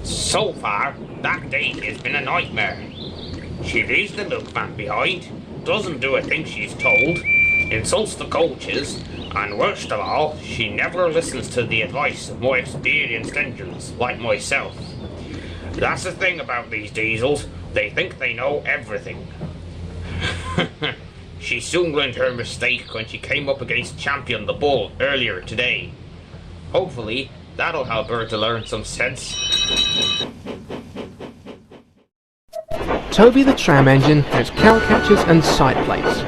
So far, that date has been a nightmare. She leaves the milkman behind, doesn't do a thing she's told, insults the coaches, and worst of all, she never listens to the advice of more experienced engines like myself. That's the thing about these diesels, they think they know everything. She soon learned her mistake when she came up against Champion the Bull earlier today. Hopefully, that'll help her to learn some sense. Toby the tram engine has cow catchers and side plates.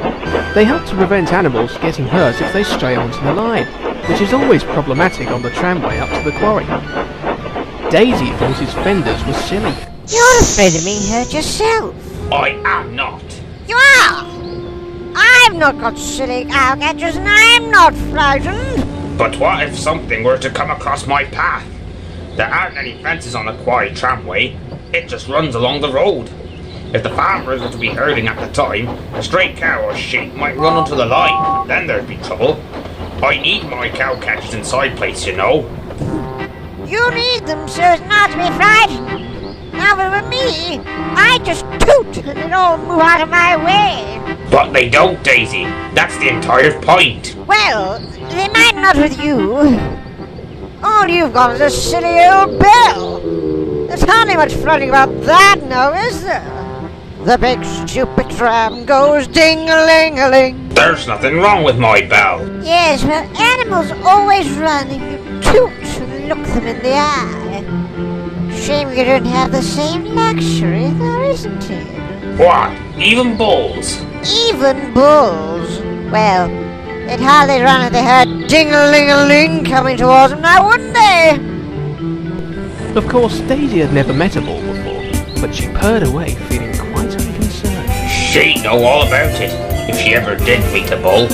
They help to prevent animals getting hurt if they stray onto the line, which is always problematic on the tramway up to the quarry. Daisy thought his fenders were silly. You're afraid of being hurt yourself. I am not. You are! I've not got silly cow catchers and I'm not frightened. But what if something were to come across my path? There aren't any fences on the quarry tramway, it just runs along the road. If the farmers were to be herding at the time, a stray cow or sheep might run onto the line, then there'd be trouble. I need my cow catchers and side plates, you know. You need them so as not to be frightened. Now if it were me, I'd just toot and they'd all move out of my way. But they don't, Daisy. That's the entire point. Well, they might not with you. All you've got is a silly old bell. There's hardly much funny about that now, is there? The big stupid tram goes ding-a-ling-a-ling. There's nothing wrong with my bell. Yes, well, animals always run if you toot and look them in the eye. Shame you don't have the same luxury, though, isn't it? What? Even bulls? Even bulls. Well, they'd hardly run if they heard ding-a-ling-a-ling coming towards them now, wouldn't they? Of course, Daisy had never met a bull before, but she purred away feeling quite unconcerned. She'd know all about it, if she ever did meet a bull.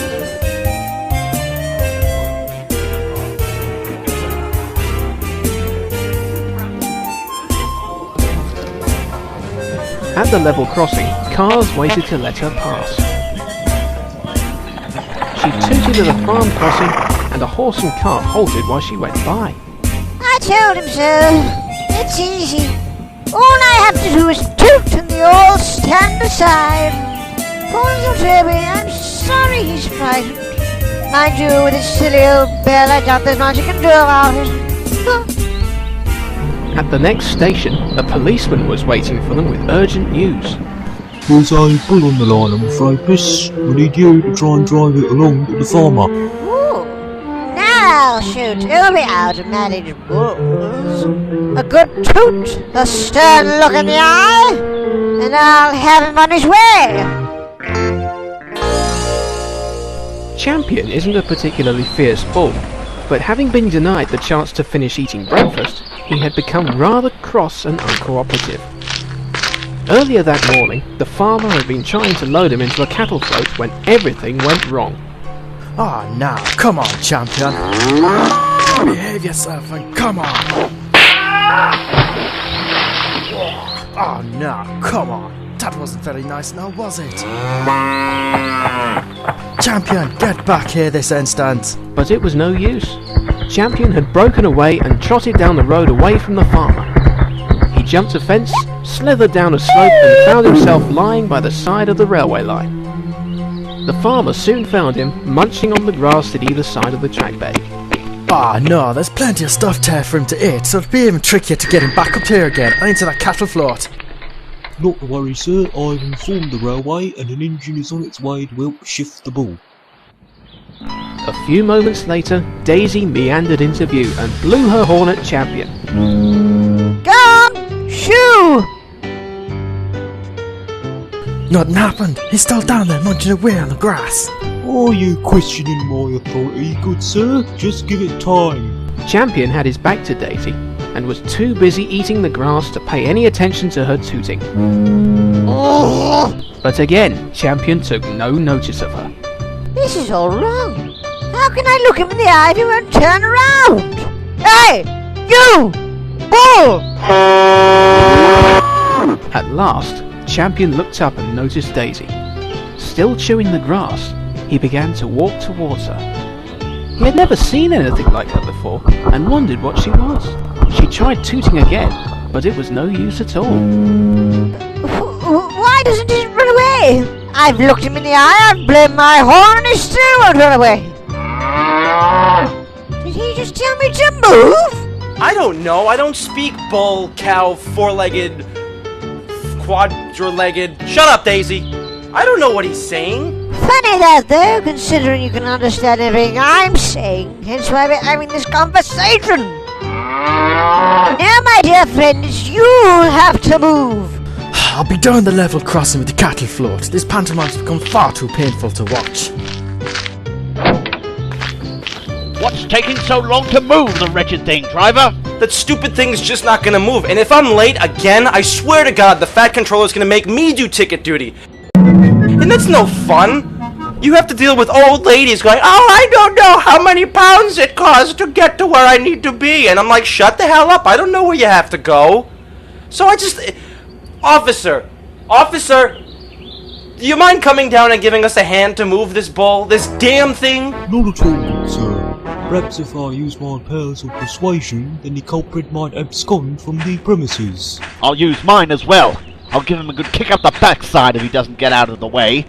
At the level crossing, cars waited to let her pass. She tooted at a farm crossing, and a horse and cart halted while she went by. I told him so. It's easy. All I have to do is toot and they all stand aside. Poor little Toby, I'm sorry he's frightened. Mind you, with his silly old bell, I doubt there's much you can do about it. At the next station, a policeman was waiting for them with urgent news. There's a bull on the line, I'm afraid, miss. We need you to try and drive it along to the farmer. Ooh. Now I'll show Toby how to manage bulls. A good toot, a stern look in the eye, and I'll have him on his way. Champion isn't a particularly fierce bull, but having been denied the chance to finish eating breakfast, he had become rather cross and uncooperative. Earlier that morning, the farmer had been trying to load him into a cattle float when everything went wrong. Oh, now, come on, Champion. Behave yourself and come on. Oh, no, come on. That wasn't very nice now, was it? Champion, get back here this instant. But it was no use. Champion had broken away and trotted down the road away from the farmer. He jumped a fence, slithered down a slope and found himself lying by the side of the railway line. The farmer soon found him, munching on the grass at either side of the track bed. Ah, no, there's plenty of stuff there for him to eat, so it'll be even trickier to get him back up here again and into that cattle float. Not to worry, sir. I've informed the railway and an engine is on its way to help shift the bull. A few moments later, Daisy meandered into view and blew her horn at Champion. Go on! Shoo! Nothing happened. He's still down there munching away on the grass. Are you questioning my authority, good sir? Just give it time. Champion had his back to Daisy and was too busy eating the grass to pay any attention to her tooting. But again, Champion took no notice of her. This is all wrong. How can I look him in the eye if he won't turn around? Hey! You! Bull! At last, Champion looked up and noticed Daisy. Still chewing the grass, he began to walk towards her. He had never seen anything like her before, and wondered what she was. She tried tooting again, but it was no use at all. Why doesn't he run away? I've looked him in the eye, I've blown my horn, and he still won't run away. Did he just tell me to move? I don't know. I don't speak bull, cow, four-legged, quadrilegged. Shut up, Daisy. I don't know what he's saying. Funny that, though, considering you can understand everything I'm saying. Hence why we're having this conversation. Now, my dear friend, it's you'll have to move. I'll be down the level crossing with the cattle float. This pantomime's become far too painful to watch. What's taking so long to move the wretched thing, driver? That stupid thing's just not gonna move. And if I'm late again, I swear to God, the fat controller's gonna make me do ticket duty. And that's no fun. You have to deal with old ladies going, oh, I don't know how many pounds it costs to get to where I need to be. And I'm like, shut the hell up. I don't know where you have to go. So I just... Officer, do you mind coming down and giving us a hand to move this bull, this damn thing? Not at all, sir. Perhaps if I use my powers of persuasion, then the culprit might abscond from the premises. I'll use mine as well. I'll give him a good kick up the backside if he doesn't get out of the way.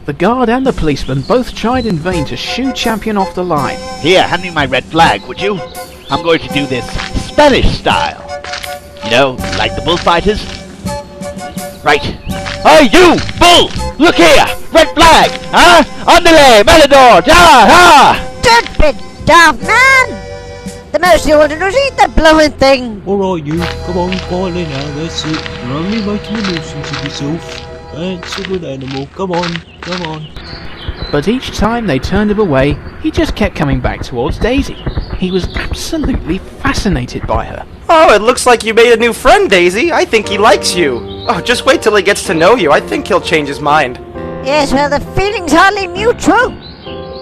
The guard and the policeman both tried in vain to shoo Champion off the line. Here, hand me my red flag, would you? I'm going to do this Spanish style. You know, like the bullfighters? Right. Hey, you! Bull! Look here! Red flag! Huh? Andale! Matador! Ja! Don't be daft, man! The most you want to do is eat that blowing thing. Alright, you. Come on, quietly now. That's it. You're only making a nuisance of yourself. That's a good animal. Come on. But each time they turned him away, he just kept coming back towards Daisy. He was absolutely fascinated by her. Oh, it looks like you made a new friend, Daisy. I think he likes you. Oh, just wait till he gets to know you. I think he'll change his mind. Yes, well, the feeling's hardly mutual.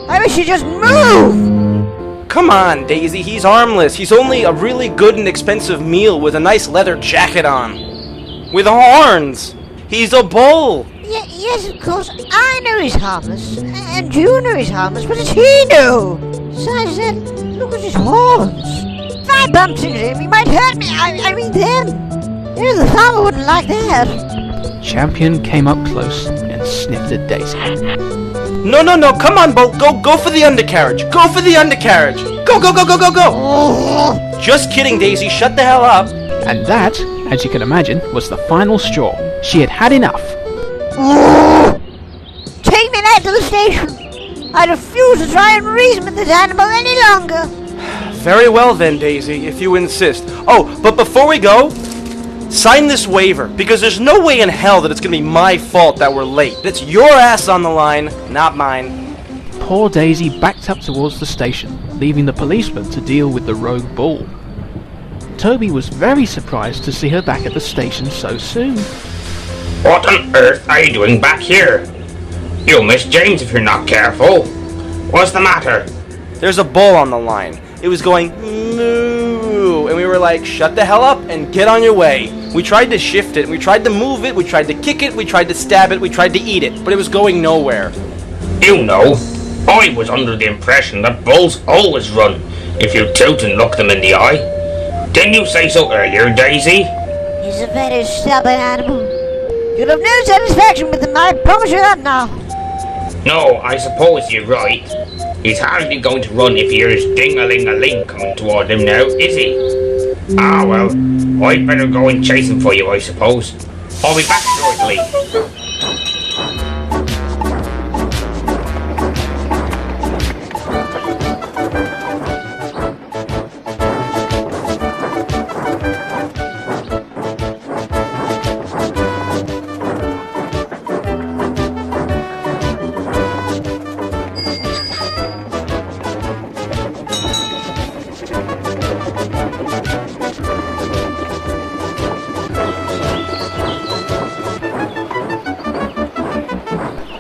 I wish you'd just move. Come on, Daisy. He's harmless. He's only a really good and expensive meal with a nice leather jacket on. With horns. He's a bull. Yes, of course. I know he's harmless. And you know he's harmless. What does he know? Besides that, look at his horns. If I bumped into him, he might hurt me. I mean them. You know, the farmer wouldn't like that. Champion came up close and sniffed at Daisy. No. Come on, Bull. Go for the undercarriage. Go for the undercarriage. Go. Just kidding, Daisy. Shut the hell up. And that, as you can imagine, was the final straw. She had had enough. Take me back to the station. I refuse to try and reason with this animal any longer. Very well then, Daisy, if you insist. Oh, but before we go, sign this waiver, because there's no way in hell that it's gonna be my fault that we're late. It's your ass on the line, not mine. Poor Daisy backed up towards the station, leaving the policeman to deal with the rogue bull. Toby was very surprised to see her back at the station so soon. What on earth are you doing back here? You'll miss James if you're not careful. What's the matter? There's a bull on the line. It was going moo, and we were like, shut the hell up and get on your way. We tried to shift it, we tried to move it, we tried to kick it, we tried to stab it, we tried to eat it, but it was going nowhere. You know, I was under the impression that bulls always run if you tilt and look them in the eye. Didn't you say so earlier, Daisy? He's a very stubborn animal. You'll have no satisfaction with him, I promise you that now. No, I suppose you're right. He's hardly going to run if he hears ding-a-ling-a-ling coming toward him now, is he? Ah, well, I'd better go and chase him for you, I suppose. I'll be back shortly.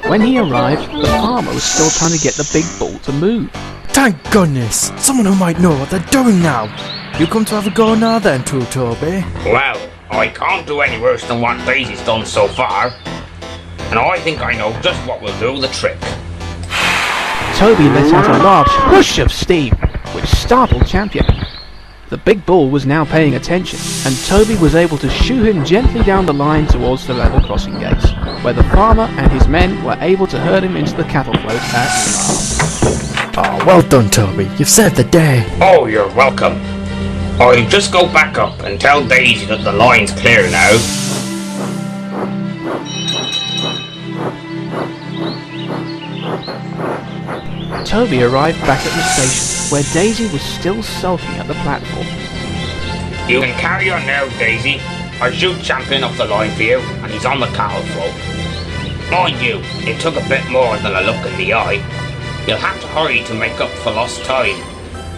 When he arrived, the farmer was still trying to get the big bull to move. Thank goodness! Someone who might know what they're doing now! You come to have a go now then, too, Toby? Well, I can't do any worse than what Daisy's done so far. And I think I know just what will do the trick. Toby let out a large whoosh of steam, which startled Champion. The big bull was now paying attention, and Toby was able to shoo him gently down the line towards the level crossing gates, where the farmer and his men were able to herd him into the cattle float at last. Oh, well done, Toby. You've saved the day. Oh, you're welcome. I'll just go back up and tell Daisy that the line's clear now. Toby arrived back at the station, where Daisy was still sulking at the platform. You can carry on now, Daisy. I'll shoot Champion off the line for you, and he's on the cattle float. Mind you, it took a bit more than a look in the eye. You'll have to hurry to make up for lost time.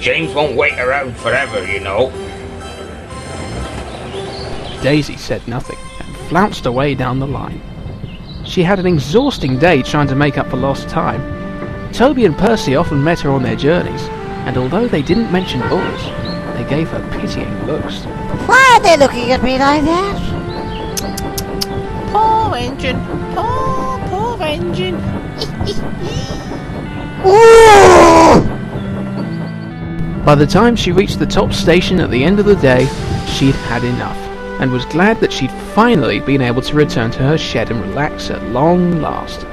James won't wait around forever, you know. Daisy said nothing, and flounced away down the line. She had an exhausting day trying to make up for lost time. Toby and Percy often met her on their journeys, and although they didn't mention bulls, they gave her pitying looks. Why are they looking at me like that? Poor engine. Poor engine. Ooh! By the time she reached the top station at the end of the day, she'd had enough, and was glad that she'd finally been able to return to her shed and relax at long last.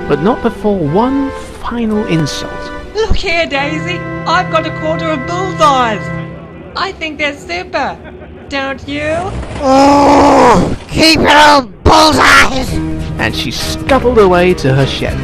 But not before one final insult. Look here, Daisy. I've got a quarter of bullseyes. I think they're super. Don't you? Oh, keep your old bullseyes! And she scuttled away to her shed.